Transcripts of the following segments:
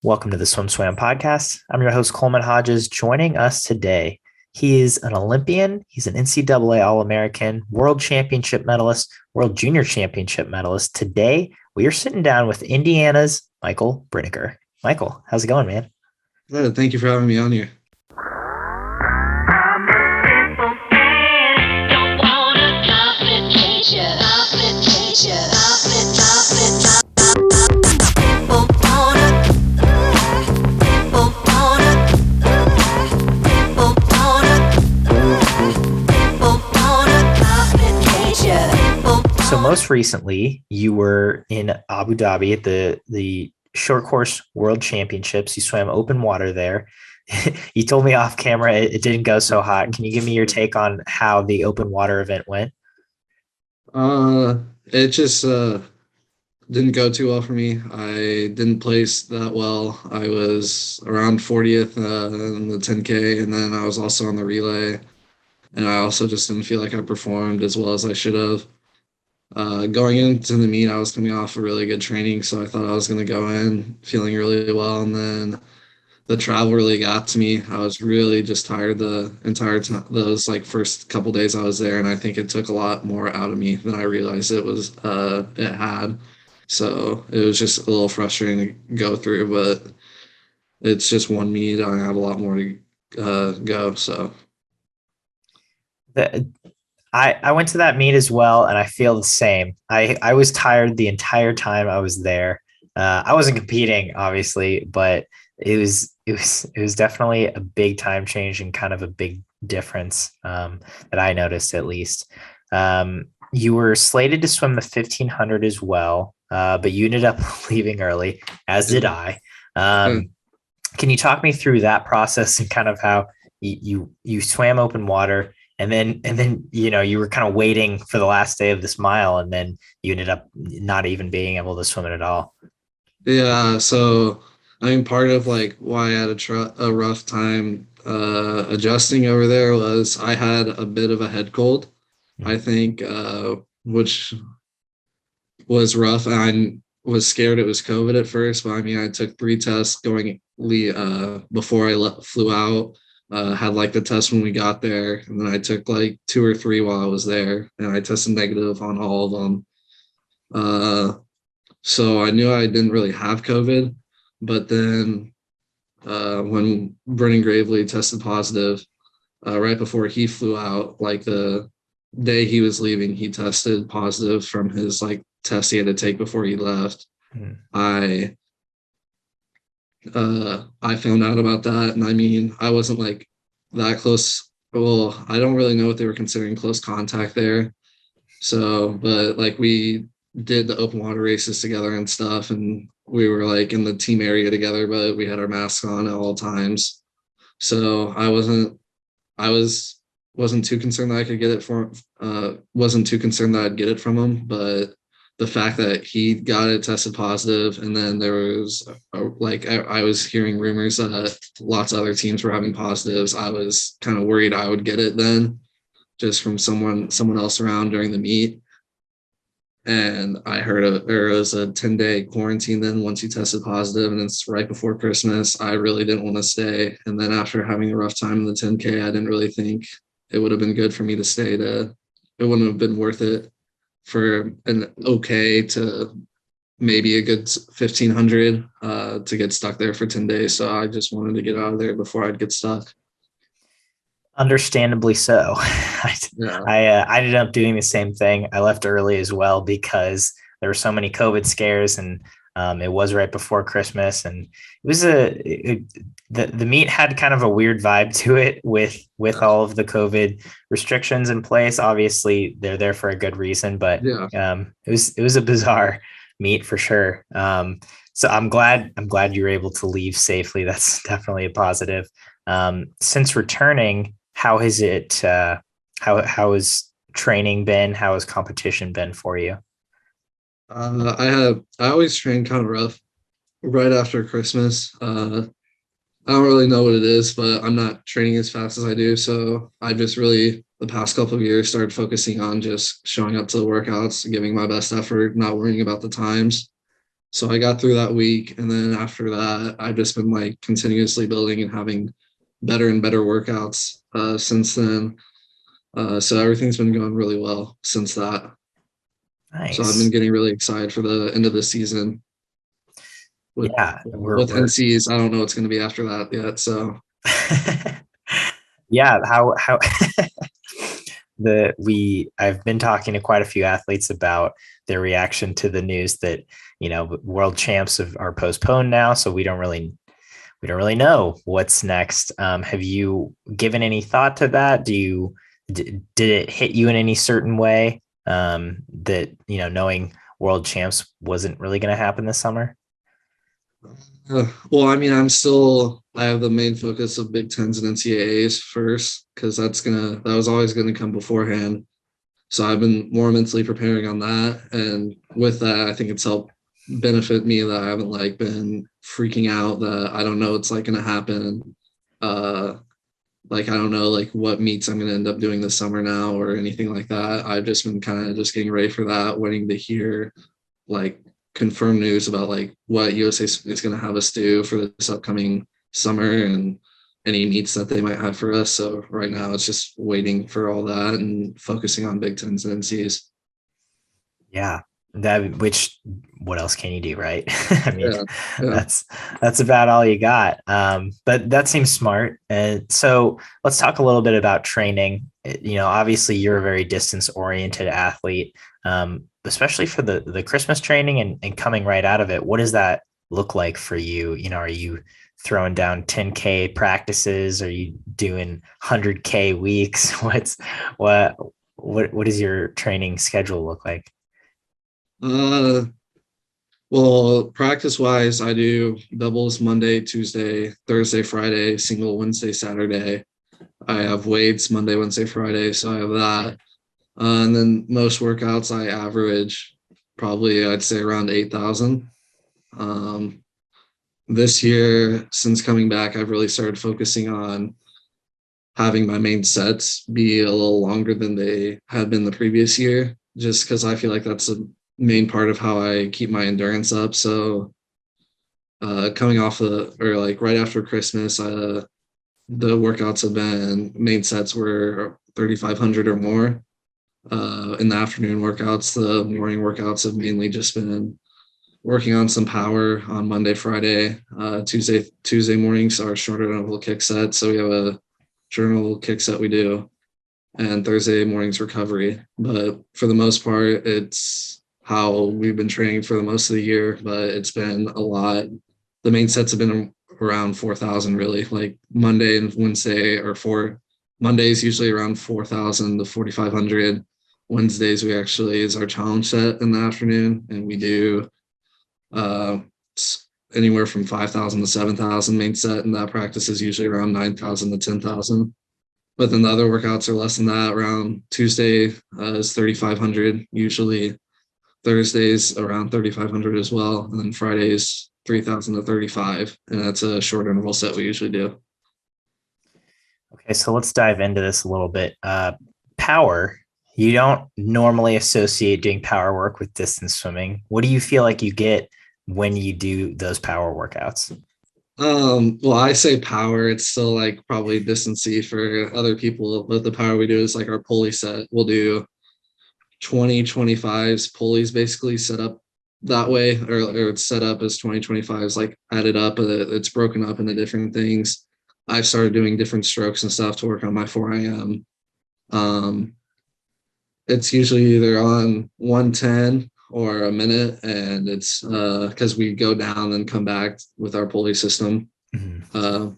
Welcome to the Swim Swam podcast. I'm your host, Coleman Hodges. Joining us today, he is an Olympian. He's an NCAA All-American, World Championship medalist, World Junior Championship medalist. Today, we are sitting down with Indiana's Michael Brinegar. Michael, how's it going, man? Good. Thank you for having me on here. So most recently, you were in Abu Dhabi at the short course World Championships. You swam open water there. You told me off camera it didn't go so hot. Can you give me your take on how the open water event went? It just didn't go too well for me. I didn't place that well. I was around 40th in the 10K, and then I was also on the relay. And I also just didn't feel like I performed as well as I should have. Going into the meet, I was coming off a really good training, so I thought I was going to go in feeling really well. And then the travel really got to me. I was really just tired the entire time, those first couple days I was there, and I think it took a lot more out of me than I realized it had. So it was just a little frustrating to go through, but it's just one meet. I have a lot more to go. So. I went to that meet as well, and I feel the same. I was tired the entire time I was there. I wasn't competing, obviously, but it was definitely a big time change and kind of a big difference that I noticed, at least. You were slated to swim the 1500 as well, but you ended up leaving early, as did I. Can you talk me through that process and kind of how you swam open water? And then, you were kind of waiting for the last day of this mile, and then you ended up not even being able to swim it at all. Yeah. So, part of why I had a rough time adjusting over there was I had a bit of a head cold, I think, which was rough. I was scared it was COVID at first, but I took 3 tests before I flew out. Had the test when we got there, and then I took 2 or 3 while I was there, and I tested negative on all of them. So I knew I didn't really have COVID, but then when Brennan Gravely tested positive, right before he flew out, the day he was leaving, he tested positive from his test he had to take before he left. I found out about that, and I wasn't that close. Well, I don't really know what they were considering close contact there. So, but we did the open water races together and stuff, and we were in the team area together, but we had our masks on at all times. So I wasn't too concerned that I could get it wasn't too concerned that I'd get it from him, but the fact that he got it tested positive, and then there was I was hearing rumors that lots of other teams were having positives. I was kind of worried I would get it then, just from someone else around during the meet. And I heard there was a 10-day quarantine then once you tested positive, and it's right before Christmas. I really didn't want to stay. And then after having a rough time in the 10K, I didn't really think it would have been good for me to stay. It wouldn't have been worth it for an okay to maybe a good 1500 to get stuck there for 10 days. So I just wanted to get out of there before I'd get stuck. Understandably so. Yeah. I ended up doing the same thing. I left early as well because there were so many COVID scares, and it was right before Christmas, and it was the meet had kind of a weird vibe to it with all of the COVID restrictions in place. Obviously, they're there for a good reason, but it was a bizarre meet for sure. So I'm glad you were able to leave safely. That's definitely a positive. Since returning, how has it? How has training been? How has competition been for you? I always train kind of rough right after Christmas. I don't really know what it is, but I'm not training as fast as I do. So I just really, the past couple of years, started focusing on just showing up to the workouts, giving my best effort, not worrying about the times. So I got through that week, and then after that, I've just been like continuously building and having better and better workouts since then. So everything's been going really well since that. So I've been Nice. getting really excited for the end of the season with Yeah, with we're NCs. I don't know what's going to be after that yet. So yeah, how I've been talking to quite a few athletes about their reaction to the news that, world champs are postponed now, so we don't really know what's next. Have you given any thought to that? Did it hit you in any certain way, that, knowing world champs wasn't really going to happen this summer? well, I mean, I have the main focus of Big Tens and NCAAs first because that was always gonna come beforehand. So I've been more mentally preparing on that, and with that, I think it's helped benefit me that I haven't like been freaking out that I don't know it's like gonna happen. Uh, like I don't know like what meets I'm gonna end up doing this summer now or anything like that. I've just been kind of just getting ready for that, waiting to hear like confirmed news about like what USA is going to have us do for this upcoming summer and any meets that they might have for us. So right now it's just waiting for all that and focusing on Big Tens and NCs. Yeah, what else can you do, right? I mean, Yeah, yeah. that's about all you got. But that seems smart. And so let's talk a little bit about training. Obviously you're a very distance oriented athlete, especially for the Christmas training and coming right out of it. What does that look like for you? Are you throwing down 10K practices? Are you doing 100K weeks? What what does your training schedule look like? Uh, well, practice wise, I do doubles Monday, Tuesday, Thursday, Friday, single Wednesday, Saturday. I have weights Monday, Wednesday, Friday, so I have that. And then most workouts I average probably I'd say around 8,000. Um, this year, since coming back, I've really started focusing on having my main sets be a little longer than they had been the previous year, just because I feel like that's a main part of how I keep my endurance up. So coming off or like right after Christmas, the workouts have been main sets were 3,500 or more. In the afternoon workouts, the morning workouts have mainly just been working on some power on Monday, Friday. Tuesday mornings are shorter interval kick sets. So we have a short interval kick set we do, and Thursday mornings recovery. But for the most part, it's how we've been training for the most of the year. But it's been a lot. The main sets have been around 4,000 really. Like Monday and Wednesday are Mondays usually around 4,000 to 4,500. Wednesdays we actually is our challenge set in the afternoon, and we do uh, anywhere from 5,000 to 7,000 main set, and that practice is usually around 9,000 to 10,000. But then the other workouts are less than that. Around Tuesday is 3,500 usually. Thursdays around 3,500 as well, and then Fridays 3,000 to 35, and that's a short interval set we usually do. Okay, so let's dive into this a little bit. Power. You don't normally associate doing power work with distance swimming. What do you feel like you get when you do those power workouts? Well, I say power. It's still like probably distancy for other people, but the power we do is like our pulley set. We'll do 2025s pulleys basically set up that way, or it's set up as 2025s, like added up. It's broken up into different things. I've started doing different strokes and stuff to work on my 4IM. Um, it's usually either on 110 or a minute, and it's because we go down and come back with our pulley system. Mhm. Uh,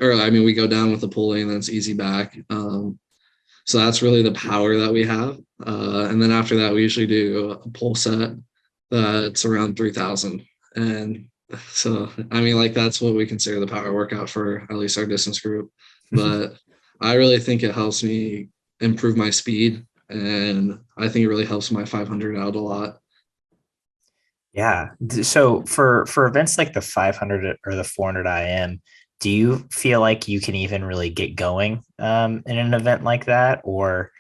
or I mean, we go down with the pulley and then it's easy back. So that's really the power that we have. And then after that, we usually do a pull set that's around 3,000. And so, I mean, like that's what we consider the power workout for at least our distance group. But I really think it helps me improve my speed. And I think it really helps my 500 out a lot. Yeah. So for events like the 500 or the 400 IM, do you feel like you can even really get going in an event like that, or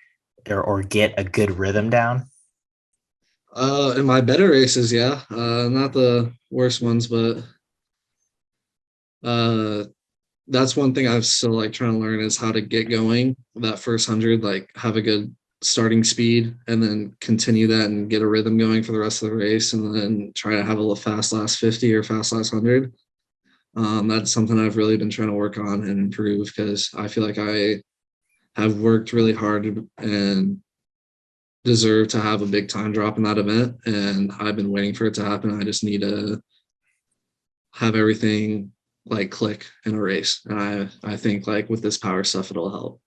get a good rhythm down? In my better races, yeah. Not the worst ones, but uh that's one thing I'm still like trying to learn is how to get going that first 100, like have a good starting speed and then continue that and get a rhythm going for the rest of the race and then try to have a fast last 50 or fast last 100. That's something I've really been trying to work on and improve because I feel like I have worked really hard and deserve to have a big time drop in that event. And I've been waiting for it to happen. I just need to have everything like click in a race. And I think like with this power stuff, it'll help.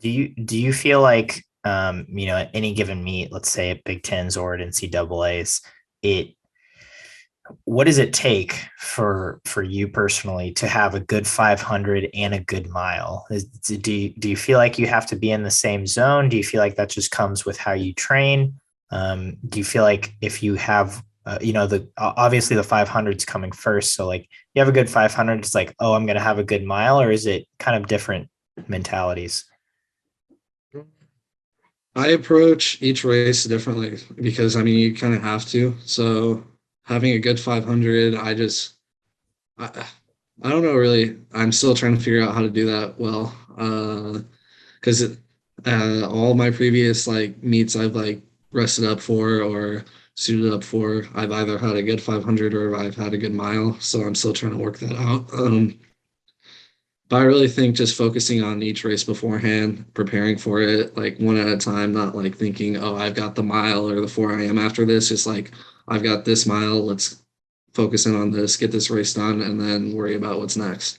Do you feel like at any given meet, let's say at Big Tens or at NCAA's, it what does it take for you personally to have a good 500 and a good mile? Do you feel like you have to be in the same zone? Do you feel like that just comes with how you train? Do you feel like if you have the obviously the 500 is coming first, so like you have a good 500, it's like, oh, I'm going to have a good mile, or is it kind of different mentalities? I approach each race differently because I mean you kind of have to. So having a good 500, I, I don't know really. I'm still trying to figure out how to do that well. Because all my previous like meets I've like rested up for or suited up for, I've either had a good 500 or I've had a good mile. So I'm still trying to work that out. But I really think just focusing on each race beforehand, preparing for it like one at a time, not like thinking, oh, I've got the mile or the 4 a.m. after this. Just like, I've got this mile. Let's focus in on this, get this race done, and then worry about what's next.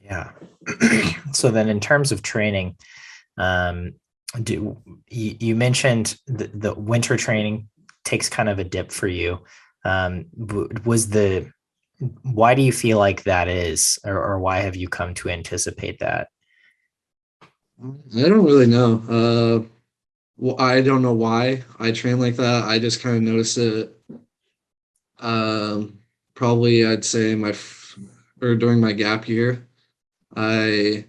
Yeah. So then in terms of training, um, you mentioned the winter training takes kind of a dip for you. Was the Why do you feel like that is, or why have you come to anticipate that? I don't really know. Well, I don't know why I train like that. I just kind of noticed it. Um, Probably I'd say or during my gap year, I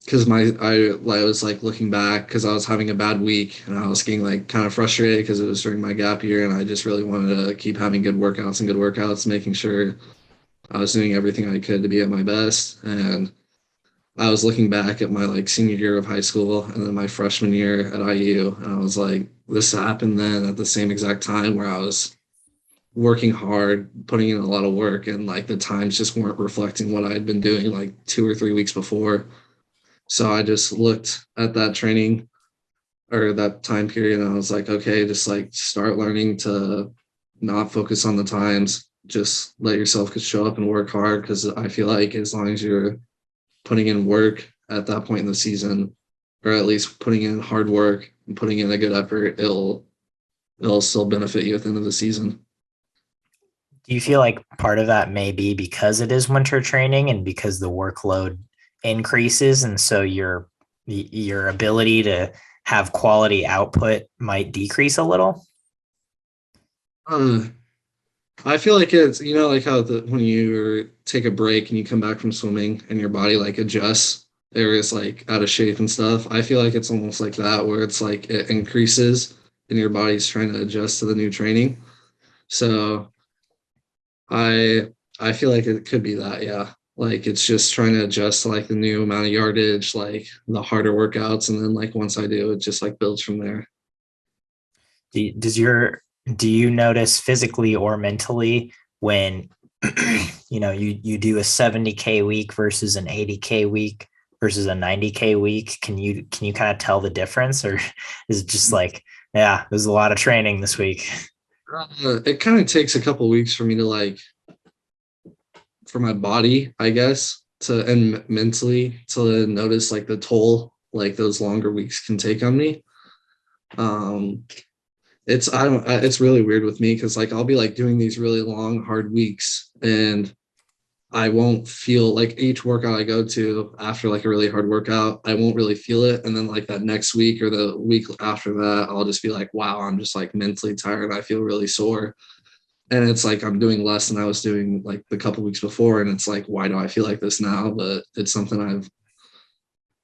because I was like looking back because I was having a bad week and I was getting like kind of frustrated because it was during my gap year and I just really wanted to keep having good workouts, making sure I was doing everything I could to be at my best. And I was looking back at my like senior year of high school and then my freshman year at IU, and I was like, this happened then at the same exact time where I was working hard, putting in a lot of work, and like the times just weren't reflecting what I had been doing like 2 or 3 weeks before. So I just looked at that training or that time period and I was like, okay, just like start learning to not focus on the times, just let yourself show up and work hard. Because I feel like as long as you're putting in work at that point in the season, or at least putting in hard work and putting in a good effort, it'll still benefit you at the end of the season. Do you feel like part of that may be because it is winter training and because the workload increases, and so your ability to have quality output might decrease a little? Uh, I feel like it's like how when you take a break and you come back from swimming and your body like adjusts areas like out of shape and stuff. I feel like it's almost like that where it's like it increases and your body's trying to adjust to the new training. So I I feel like it could be that, yeah. Like it's just trying to adjust to like the new amount of yardage, like the harder workouts, and then like once I do, it just like builds from there. Do you notice physically or mentally when you do a 70K week versus an 80K week versus a 90K week? Can you kind of tell the difference, or is it just like, yeah, there's a lot of training this week? It kind of takes a couple weeks for me to like for my body, I guess, to and mentally to notice like the toll like those longer weeks can take on me. Um, it's really weird with me because like I'll be like doing these really long hard weeks and I won't feel like each workout I go to after like a really hard workout, I won't really feel it. And then like that next week or the week after that, I'll just be like, wow, I'm just like mentally tired. I feel really sore. And it's like I'm doing less than I was doing like the couple weeks before. And it's like, why do I feel like this now? But it's something I've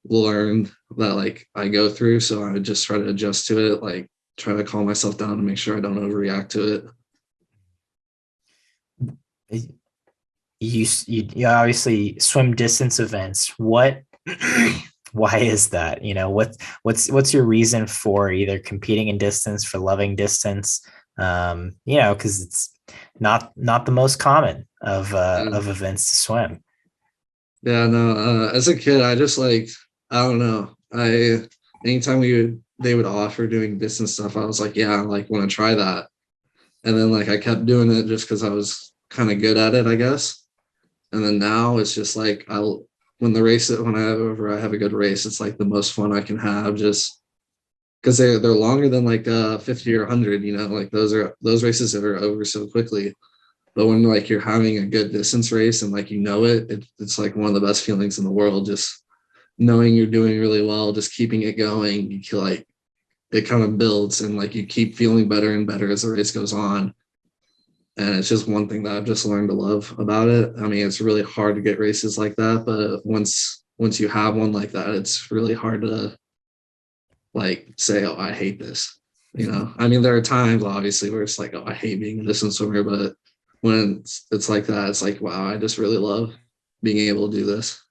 learned that like I go through. So I would just try to adjust to it, like try to calm myself down and make sure I don't overreact to it. You obviously swim distance events. What why is that? What's your reason for either competing in distance, for loving distance? Because it's not the most common Yeah, of events to swim. yeah, no. As a kid, I just like I don't know. I anytime they would offer doing distance stuff, I was like, yeah, I like want to try that. And then like I kept doing it just because I was kind of good at it, I guess. And then now it's just like whenever I have a good race, it's like the most fun I can have just because they're longer than like 50 or 100, like those races that are over so quickly. But when like you're having a good distance race and like it's like one of the best feelings in the world, just knowing you're doing really well, just keeping it going. You feel like it kind of builds and like you keep feeling better and better as the race goes on. And it's just one thing that I've just learned to love about it. I mean, it's really hard to get races like that, but once you have one like that, it's really hard to like say, "Oh, I hate this." I mean, there are times obviously where it's like, "Oh, I hate being a distance swimmer," but when it's like that, it's like, "Wow, I just really love being able to do this."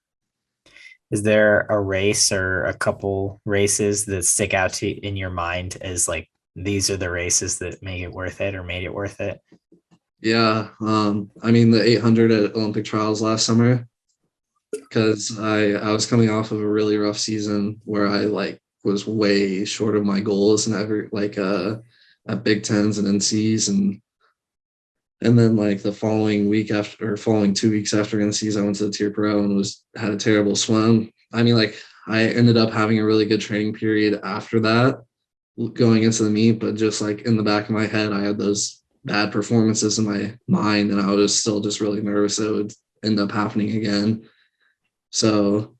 Is there a race or a couple races that stick out to in your mind as like these are the races that make it worth it or made it worth it? Yeah, I mean the 800 at Olympic trials last summer because I was coming off of a really rough season where I like was way short of my goals and ever like at Big Tens and NCs and then like the following week after or following 2 weeks after NCs I went to the tier pro and was had a terrible swim. I mean like I ended up having a really good training period after that going into the meet, but just like in the back of my head I had those bad performances in my mind and I was still just really nervous that it would end up happening again. So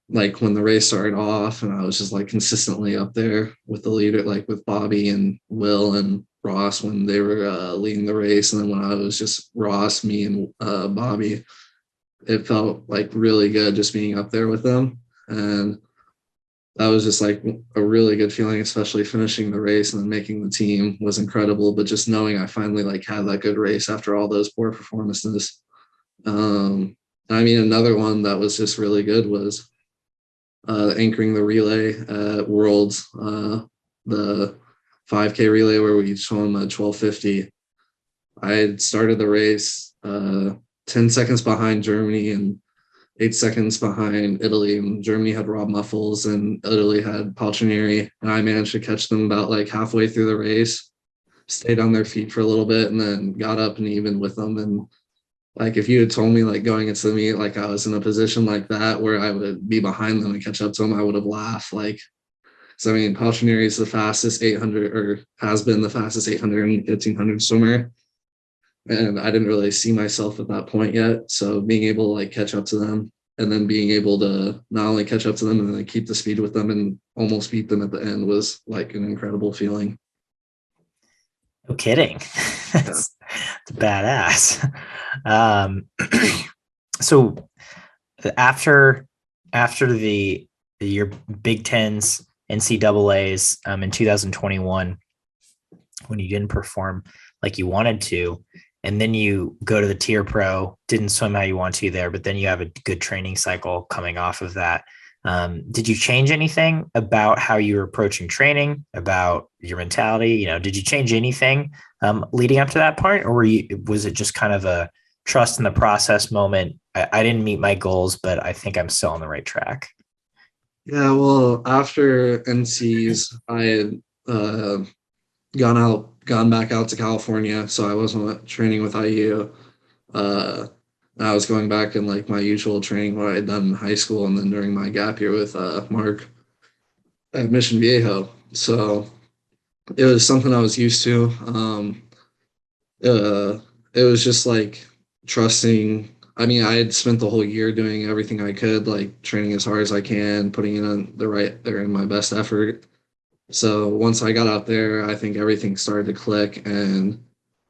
like when the race started off and I was just like consistently up there with the leader, like with Bobby and Will and Ross when they were leading the race. And then when I was just Ross, me and Bobby, it felt like really good just being up there with them. And that was just like a really good feeling, especially finishing the race and then making the team was incredible. But just knowing I finally like had that good race after all those poor performances. Um, I mean, another one that was just really good was anchoring the relay at Worlds, the 5K relay where we swam at 12:50. I had started the race 10 seconds behind Germany and 8 seconds behind Italy. And Germany had Rob Muffles and Italy had Paltrinieri. And I managed to catch them about like halfway through the race, stayed on their feet for a little bit, and then got up and even with them. And like if you had told me like going into the meet, like I was in a position like that where I would be behind them and catch up to them, I would have laughed. Like, so I mean, Paltrinieri is the fastest 800 or has been the fastest 800 and 1500 swimmer. And I didn't really see myself at that point yet. So being able to like catch up to them and then being able to not only catch up to them and then keep the speed with them and almost beat them at the end was like an incredible feeling. No kidding. Yeah. It's badass. Um, so after the your Big Tens, NCAA's in 2021, when you didn't perform like you wanted to, and then you go to the tier pro, didn't swim how you want to there, but then you have a good training cycle coming off of that. Did you change anything about how you were approaching training, about your mentality? Did you change anything leading up to that point, or was it just kind of a trust in the process moment? I didn't meet my goals, but I think I'm still on the right track. Yeah. Well, after NCs, I had gone back out to California. So I wasn't training with IU. Uh, I was going back in like my usual training what I had done in high school and then during my gap year with Mark at Mission Viejo. So it was something I was used to. Uh, it was just like trusting. I mean, I had spent the whole year doing everything I could, like training as hard as I can, putting in my best effort. So once I got out there, I think everything started to click, and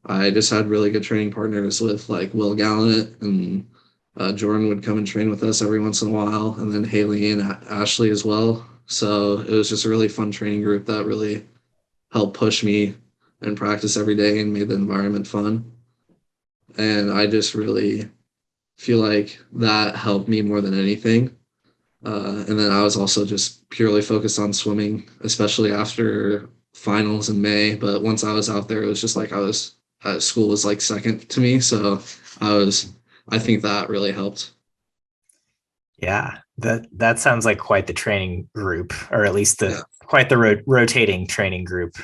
I just had really good training partners with like Will Gallant and Jordan would come and train with us every once in a while, and then Haley and Ashley as well. So it was just a really fun training group that really helped push me and practice every day and made the environment fun. And I just really feel like that helped me more than anything. And then I was also just purely focused on swimming, especially after finals in May. But once I was out there, it was just like school was like second to me. So I think that really helped. Yeah, that sounds like quite the training group, or at least Yeah. quite the rotating training group.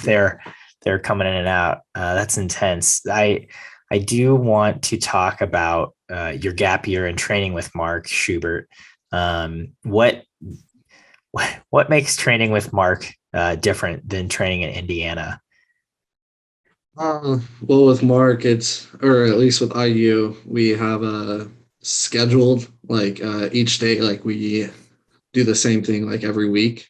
They're coming in and out. That's intense. I do want to talk about your gap year and training with Mark Schubert. What what makes training with Mark different than training in Indiana? Well, with Mark, or at least with IU, we have a scheduled like each day, like we do the same thing like every week.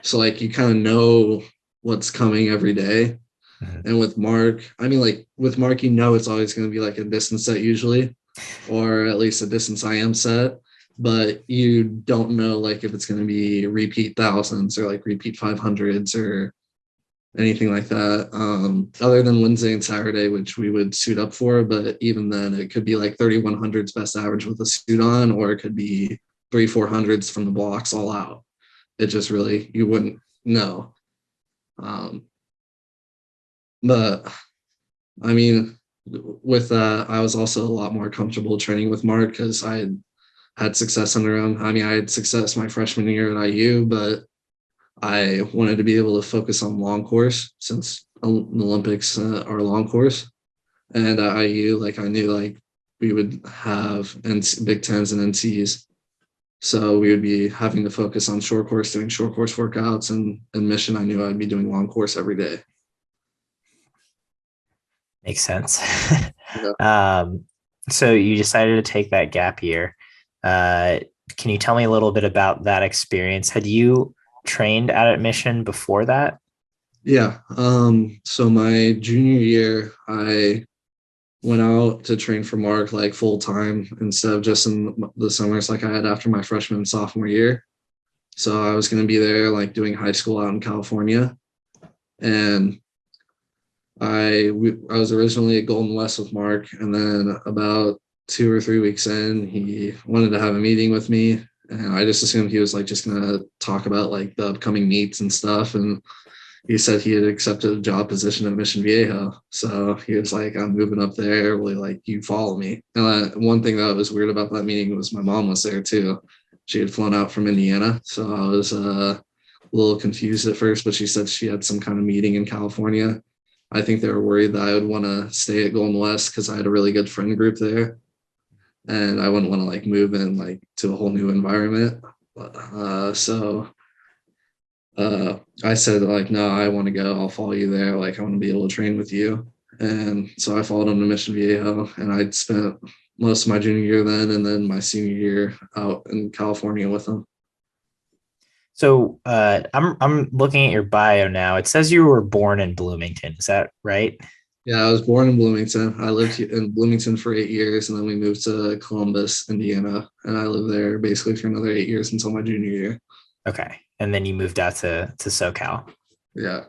So like you kind of know what's coming every day. Mhm. And with Mark, I mean, like with Mark, it's always going to be like a distance set usually, or at least a distance I am set. But you don't know like if it's going to be repeat thousands or like repeat 500s or anything like that. Other than Wednesday and Saturday, which we would suit up for, but even then, it could be like 3100s best average with a suit on, or it could be 3 400s from the blocks all out. It just really you wouldn't know. Um, but I mean, with that, I was also a lot more comfortable training with Mark because I had success under him. I mean, I had success my freshman year at IU, but I wanted to be able to focus on long course since the Olympics are long course. And at IU, like I knew like we would have Big Tens and NCs. So we would be having to focus on short course, doing short course workouts, and in Mission, I knew I'd be doing long course every day. Makes sense. Yeah. um, so you decided to take that gap year. Uh, can you tell me a little bit about that experience? Had you trained at Admission before that? Yeah. So my junior year, I went out to train for Mark like full time instead of just in the summers like I had after my freshman and sophomore year. So I was going to be there like doing high school out in California. And I was originally at Golden West with Mark, and then about 2 or 3 weeks in, he wanted to have a meeting with me, and I just assumed he was like just gonna talk about like the upcoming meets and stuff. And he said he had accepted a job position at Mission Viejo, so he was like, "I'm moving up there. Will you follow me?" And one thing that was weird about that meeting was my mom was there too. She had flown out from Indiana, so I was a little confused at first, but she said she had some kind of meeting in California. I think they were worried that I would want to stay at Golden West because I had a really good friend group there, and I wouldn't want to like move in like to a whole new environment. So I said like, no, I want to go. I'll follow you there. Like I want to be able to train with you. And so I followed him to Mission Viejo, and I'd spent most of my junior year then, and then my senior year out in California with him. So I'm looking at your bio now. It says you were born in Bloomington. Is that right? Yeah, I was born in Bloomington. I lived in Bloomington for 8 years, and then we moved to Columbus, Indiana, and I lived there basically for another 8 years until my junior year. Okay. And then you moved out to SoCal. Yeah.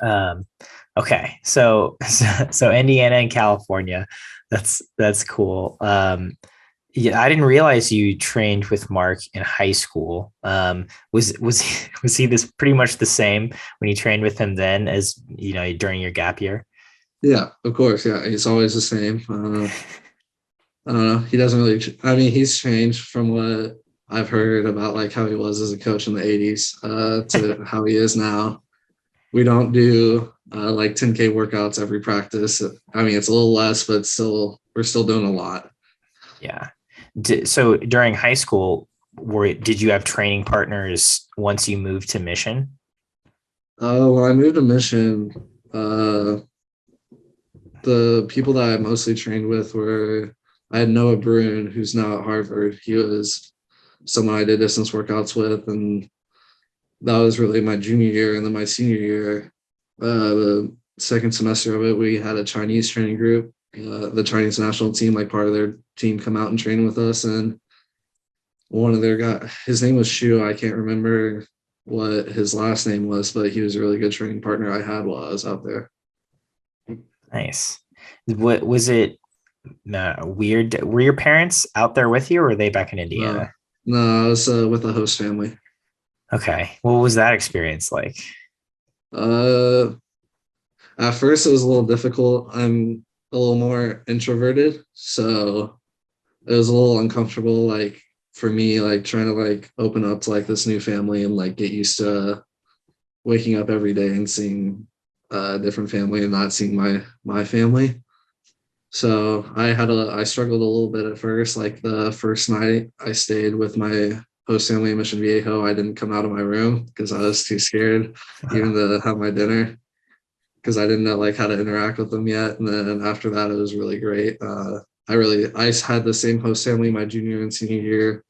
Um, okay. So Indiana and California. That's cool. Yeah, I didn't realize you trained with Mark in high school. Was was he this pretty much the same when you trained with him then as during your gap year? Yeah, of course. Yeah, he's always the same. I don't know. He doesn't really. I mean, he's changed from what I've heard about like how he was as a coach in the '80s to how he is now. We don't do like 10K workouts every practice. I mean, it's a little less, but still, we're still doing a lot. Yeah. So during high school, did you have training partners once you moved to Mission? When I moved to Mission, uh, the people that I mostly trained with were I had Noah Bruin, who's now at Harvard. He was someone I did distance workouts with, and that was really my junior year. And then my senior year, the second semester of it, we had a Chinese training group. The Chinese national team, like part of their team, come out and train with us. And one of their guys, his name was Shu. I can't remember what his last name was, but he was a really good training partner I had while I was out there. Nice. What was it? Weird. Were your parents out there with you, or were they back in No, Indiana? no, I was with a host family. Okay. What was that experience like? Uh, at first, it was a little difficult. I'm a little more introverted, so it was a little uncomfortable. Like for me, like trying to like open up to like this new family and like get used to waking up every day and seeing a different family and not seeing my family. So I struggled a little bit at first. Like the first night I stayed with my host family in Mission Viejo, I didn't come out of my room because I was too scared even to have my dinner because I didn't know like how to interact with them yet. And then after that, it was really great. I had the same host family my junior and senior year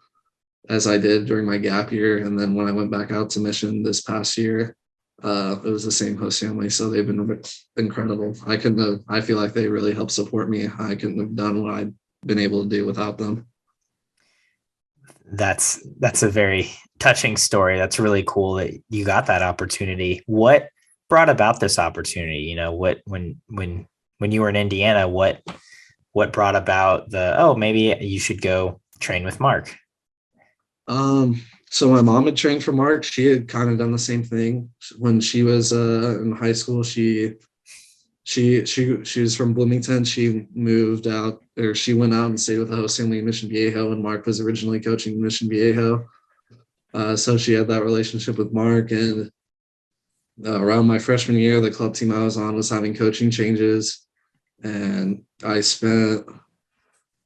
as I did during my gap year. And then when I went back out to Mission this past year, it was the same host family. So they've been incredible. I feel like they really helped support me. I couldn't have done what I'd been able to do without them. That's a very touching story. That's really cool that you got that opportunity. What brought about this opportunity? What when you were in Indiana, what brought about the, oh, maybe you should go train with Mark? So my mom had trained for Mark. She had kind of done the same thing when she was in high school. She was from Bloomington. She moved out, or she went out and stayed with the host family in Mission Viejo, and Mark was originally coaching Mission Viejo. So she had that relationship with Mark, and around my freshman year, the club team I was on was having coaching changes, and I spent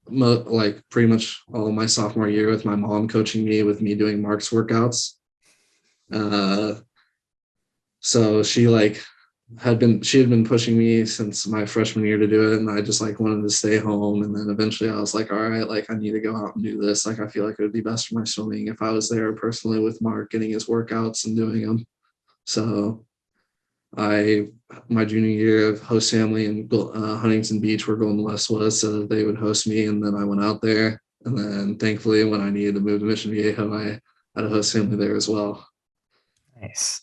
like pretty much all of my sophomore year with my mom coaching me, with me doing Mark's workouts. Uh, so she had been pushing me since my freshman year to do it, and I just like wanted to stay home. And then eventually I was like, all right, like I need to go out and do this. Like I feel like it would be best for my swimming if I was there personally with Mark, getting his workouts and doing them. So I my junior year of host family in Huntington Beach, where Golden West was, so that they would host me, and then I went out there. And then thankfully, when I needed to move to Mission Viejo, I had a host family there as well. Nice.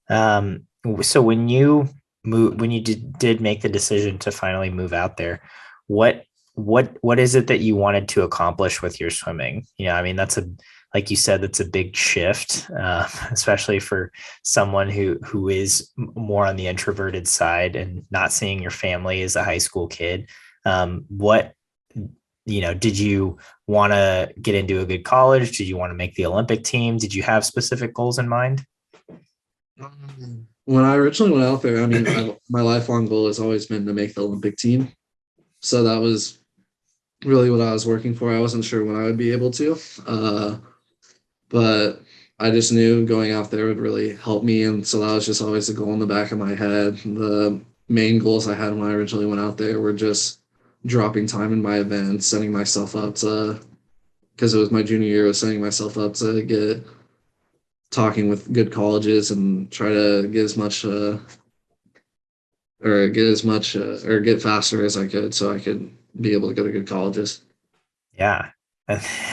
Um, so when you did make the decision to finally move out there, what what is it that you wanted to accomplish with your swimming? I mean, like you said, that's a big shift, especially for someone who is more on the introverted side and not seeing your family as a high school kid. What did you want to get into a good college? Did you want to make the Olympic team? Did you have specific goals in mind? When I originally went out there, I mean, my lifelong goal has always been to make the Olympic team. So that was really what I was working for. I wasn't sure when I would be able to, but I just knew going out there would really help me. And so that was just always the goal in the back of my head. The main goals I had when I originally went out there were just dropping time in my events, setting myself up to, because it was my junior year, was setting myself up to get talking with good colleges and try to get as much or get faster as I could so I could be able to go to good colleges. Yeah.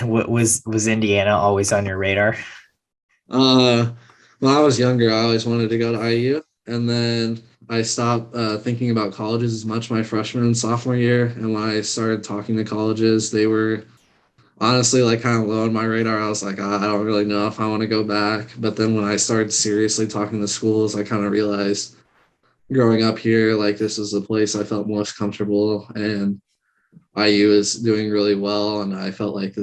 What was Indiana always on your radar? Uh, when I was younger, I always wanted to go to IU, and then I stopped thinking about colleges as much my freshman and sophomore year. And when I started talking to colleges, they were honestly like kind of low on my radar. I was like, I don't really know if I want to go back. But then when I started seriously talking to schools, I kind of realized growing up here, like this is the place I felt most comfortable, and IU is doing really well, and I felt like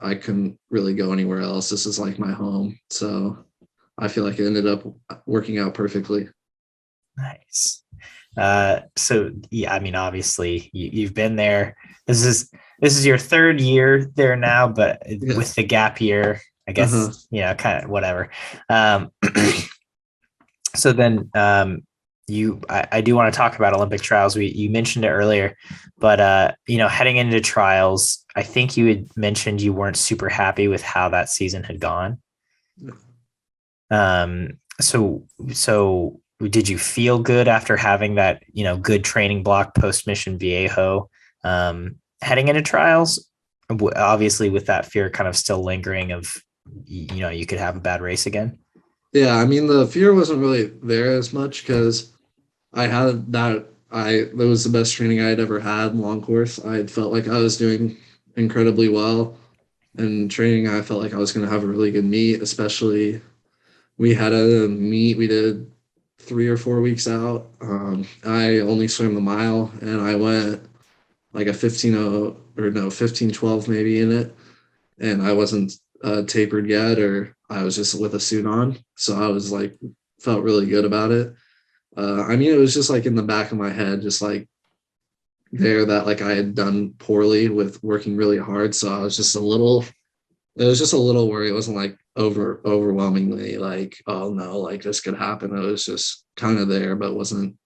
I couldn't really go anywhere else. This is like my home. So I feel like it ended up working out perfectly. Nice. So yeah, I mean, obviously you've been there. This is your third year there now, but with Yes. the gap year, I Uh-huh. guess, kind of whatever. Um, so then I do want to talk about Olympic trials. You mentioned it earlier, but heading into trials, I think you had mentioned you weren't super happy with how that season had gone. So did you feel good after having that, good training block post Mission Viejo, heading into trials? Obviously with that fear kind of still lingering of, you could have a bad race again. Yeah, I mean the fear wasn't really there as much because I had that was the best training I had ever had in long course. I had felt like I was doing incredibly well in training. I felt like I was going to have a really good meet, especially we had a meet we did 3 or 4 weeks out. I only swam the mile and I went like a 15:0 or no 15:12 maybe in it, and I wasn't tapered yet, or I was just with a suit on, so I was like felt really good about it. I mean, it was just like in the back of my head, just like there that like I had done poorly with working really hard, so I was just a little. It was just a little worry. It wasn't like overwhelmingly like, oh no, like this could happen. It was just kind of there, but wasn't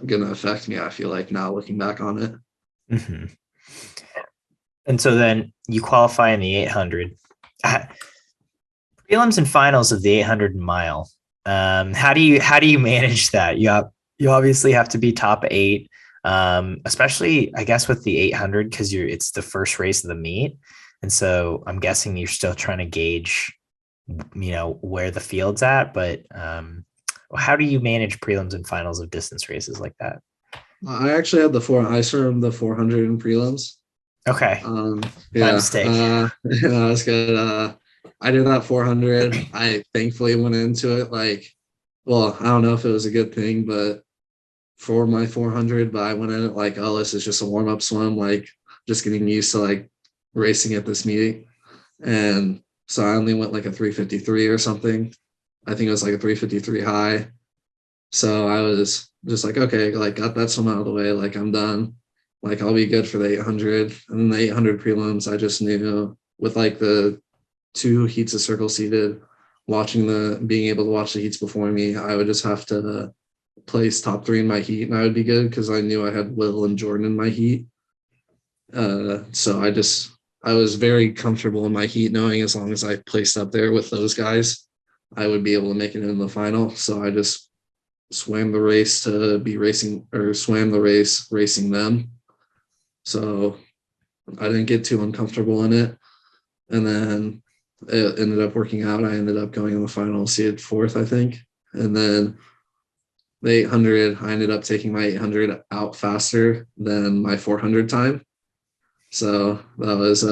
gonna affect me. I feel like now looking back on it. Hmm. And so then you qualify in the 800. Prelims and finals of the 800 mile. How do you manage that? You obviously have to be top eight, especially I guess with the 800 because it's the first race of the meet, and so I'm guessing you're still trying to gauge, where the field's at. But how do you manage prelims and finals of distance races like that? I actually had I swam the 400 in prelims. Okay, my Yeah, mistake. yeah, that's good. I did that 400. I thankfully went into it like, well, I don't know if it was a good thing, but for my 400, but I went in it like, oh, this is just a warm up swim, like just getting used to like racing at this meeting. And so I only went like a 353 or something. I think it was like a 353 high. So I was just like, okay, like got that swim out of the way. Like I'm done. Like I'll be good for the 800. And then the 800 prelims, I just knew with like the 2 heats of circle seated, being able to watch the heats before me, I would just have to place top 3 in my heat and I would be good because I knew I had Will and Jordan in my heat. So I was very comfortable in my heat, knowing as long as I placed up there with those guys, I would be able to make it in the final. So I just swam the race to be racing, or swam the race racing them. So I didn't get too uncomfortable in it. And then it ended up working out. I ended up going in the final, seeded fourth, I think. And then the 800, I ended up taking my 800 out faster than my 400 time. So that was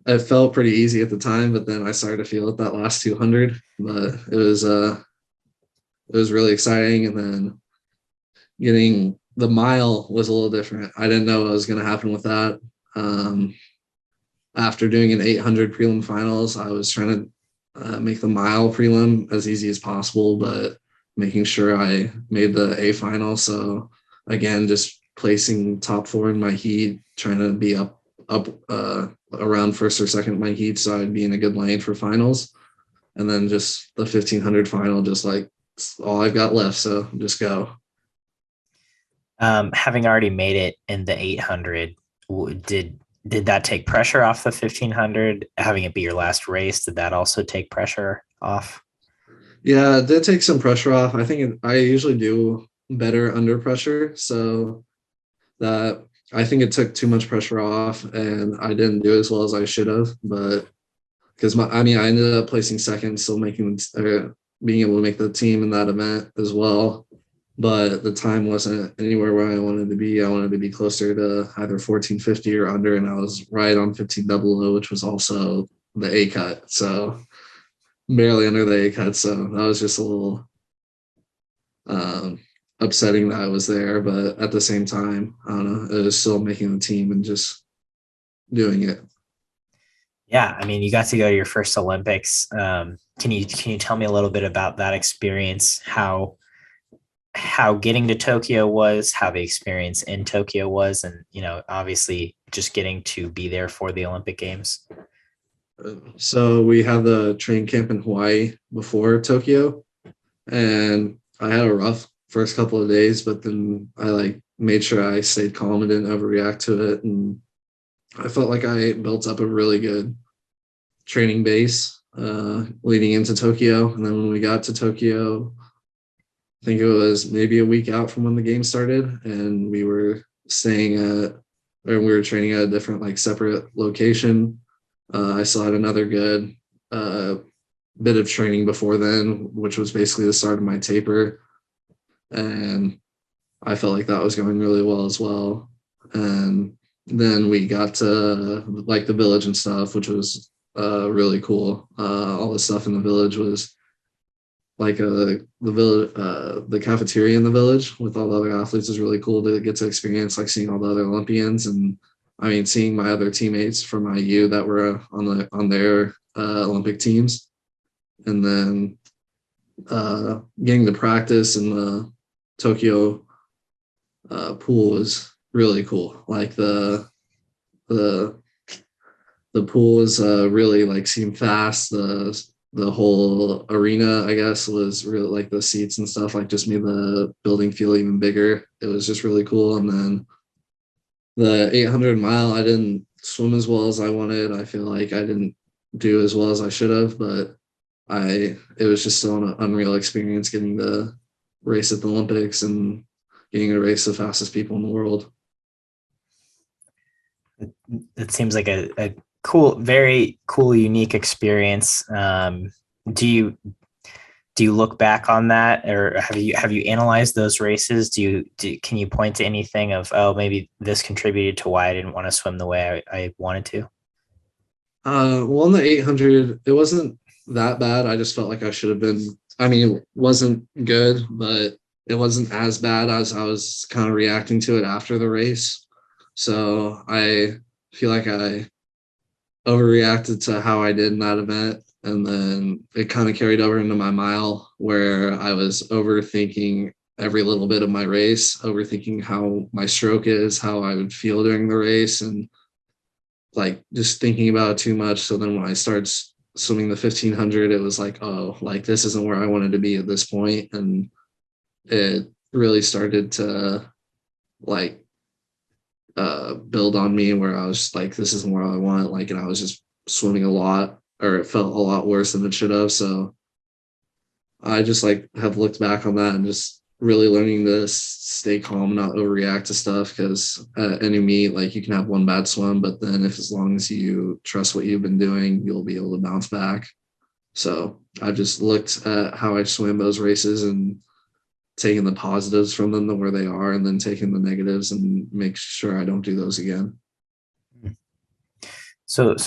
it felt pretty easy at the time, but then I started to feel it that last 200. But it was really exciting, and then getting the mile was a little different. I didn't know what was going to happen with that. Um, After doing an 800 prelim finals, I was trying to make the mile prelim as easy as possible, but making sure I made the A final. So again, just placing top 4 in my heat, trying to be up around first or second in my heat, so I'd be in a good lane for finals. And then just the 1500 final, just like all I've got left, so just go. Having already made it in the 800, did that take pressure off the 1500? Having it be your last race, did that also take pressure off? Yeah, it did take some pressure off. I usually do better under pressure, so that I think it took too much pressure off, and I didn't do as well as I should have. But because I mean, I ended up placing second, still being able to make the team in that event as well. But the time wasn't anywhere where I wanted to be. I wanted to be closer to either 1450 or under, and I was right on 1500, which was also the A cut. So barely under the A cut. So that was just a little um, upsetting that I was there. But at the same time, I don't know, it was still making the team and just doing it. Yeah, I mean, you got to go to your first Olympics. Can you tell me a little bit about that experience? How getting to Tokyo was, how the experience in Tokyo was, and obviously just getting to be there for the Olympic Games. So we had the train camp in Hawaii before Tokyo, and I had a rough first couple of days, but then I like made sure I stayed calm and didn't overreact to it. And I felt like I built up a really good training base leading into Tokyo. And then when we got to Tokyo, I think it was maybe a week out from when the game started, and we were we were training at a different, like separate location. I still had another good a bit of training before then, which was basically the start of my taper. And I felt like that was going really well as well. And then we got to like the village and stuff, which was really cool. All the stuff in the village was like the village, the cafeteria in the village with all the other athletes is really cool to get to experience, like seeing all the other Olympians. And I mean, seeing my other teammates from my U that were on their Olympic teams, and then getting to practice in the Tokyo pool was really cool. Like the pool was really like seemed fast. The whole arena, I guess, was really like the seats and stuff, like just made the building feel even bigger. It was just really cool. And then the 800 mile, I didn't swim as well as I wanted. I feel like I didn't do as well as I should have, but it was just still an unreal experience getting to race at the Olympics and getting to race the fastest people in the world. It seems like a cool, very cool, unique experience. Do you look back on that, or have you analyzed those races? Can you point to anything of, oh, maybe this contributed to why I didn't want to swim the way I wanted to? Well, in the 800, it wasn't that bad. I just felt like I should have been. I mean, it wasn't good, but it wasn't as bad as I was kind of reacting to it after the race. So I feel like I overreacted to how I did in that event. And then it kind of carried over into my mile where I was overthinking every little bit of my race, overthinking how my stroke is, how I would feel during the race, and like just thinking about it too much. So then when I started swimming the 1500, it was like, oh, like this isn't where I wanted to be at this point. And it really started to like build on me where I was like, this isn't where I want. Like, and I was just swimming a lot, or it felt a lot worse than it should have. So I just like have looked back on that and just really learning to stay calm, not overreact to stuff. Because at any meet, like you can have one bad swim, but then as long as you trust what you've been doing, you'll be able to bounce back. So I just looked at how I swim those races and taking the positives from them to where they are, and then taking the negatives and make sure I don't do those again. So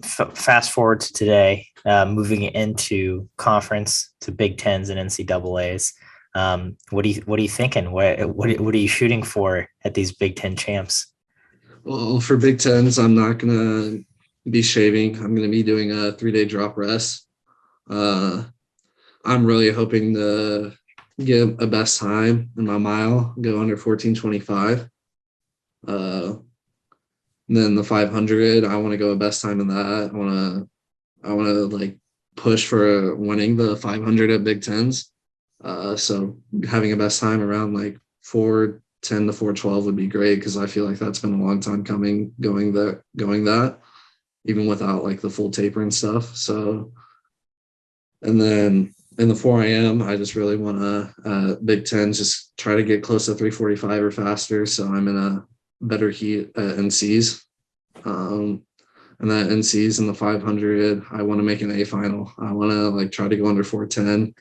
fast forward to today, moving into conference to Big Tens and NCAAs. What are you thinking? What are you shooting for at these Big Ten champs? Well, for Big Tens, I'm not gonna be shaving. I'm gonna be doing a 3-day drop rest. I'm really hoping to get a best time in my mile, go under 14:25. Then the 500, I want to go a best time in that. I want to like push for winning the 500 at Big Tens. So having a best time around like 4:10 to 4:12 would be great, because I feel like that's been a long time coming, going that, even without like the full taper and stuff. So, and then in the 4 a.m., I just really want to Big Ten just try to get close to 3:45 or faster. So I'm in a better heat at NCs. And that NCs in the 500, I want to make an A final. I want to like try to go under 4:10.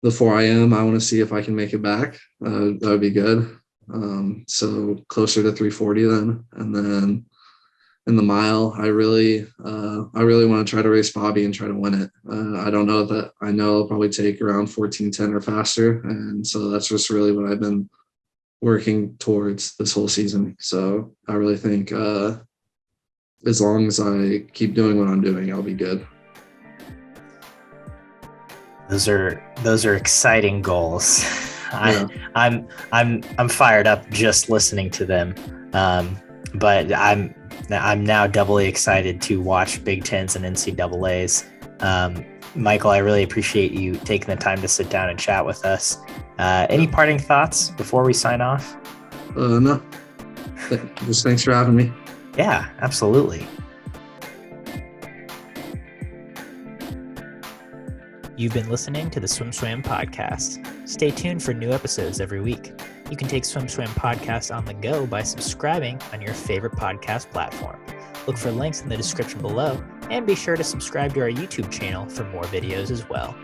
The 4 a.m., I want to see if I can make it back. That would be good. So closer to 3:40 then. And then in the mile, I really want to try to race Bobby and try to win it. I don't know that I know I'll probably take around 14:10 or faster. And so that's just really what I've been working towards this whole season. So I really think as long as I keep doing what I'm doing, I'll be good. Those are exciting goals. Yeah. I'm fired up just listening to them. But I'm now doubly excited to watch Big Tens and NCAAs. Michael, I really appreciate you taking the time to sit down and chat with us. Any parting thoughts before we sign off? No. Just thanks for having me. Yeah, absolutely. You've been listening to the Swim Swam podcast. Stay tuned for new episodes every week. You can take Swim Swam podcast on the go by subscribing on your favorite podcast platform. Look for links in the description below, and be sure to subscribe to our YouTube channel for more videos as well.